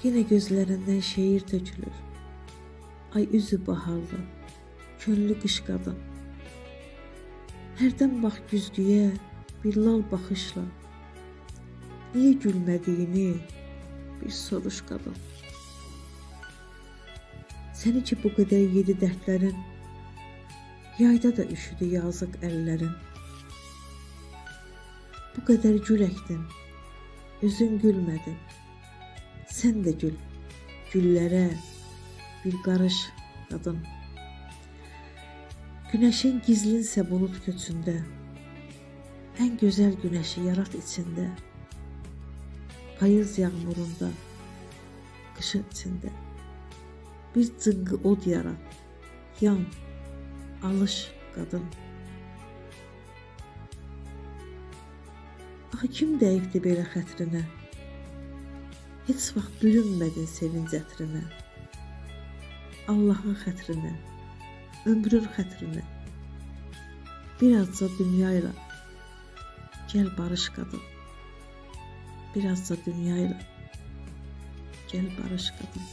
Yine gözlerinden şehir dökülür. Ay üzü baharlı, könlü qış qadın. Hərdən bax güzgüyə bir lal baxışla. Niye gülmədiyini bir soruş qadın. Səni ki bu qədər yedi dərdlərin, yayda da üşüdü yazıq əllərin. Bu qədər gül əkdin, özün gülmədin. Sən də gül, güllərə bir qarış qadın. Güneşin gizlinsə bulut köçündə, ən gözəl güneşi yarat içində. Payız yağmurunda, qışın içində. Bir cıngı od yarat, yan, alış qadın. Axı kim dəyibdi belə xətrinə? Heç vaxt bürünmədin sevinc ətrinə. Allahın xətrinə, ömrün xətrinə. Birazca dünyayla gəl barış qadın. Birazca dünyayla gəl barış qadın.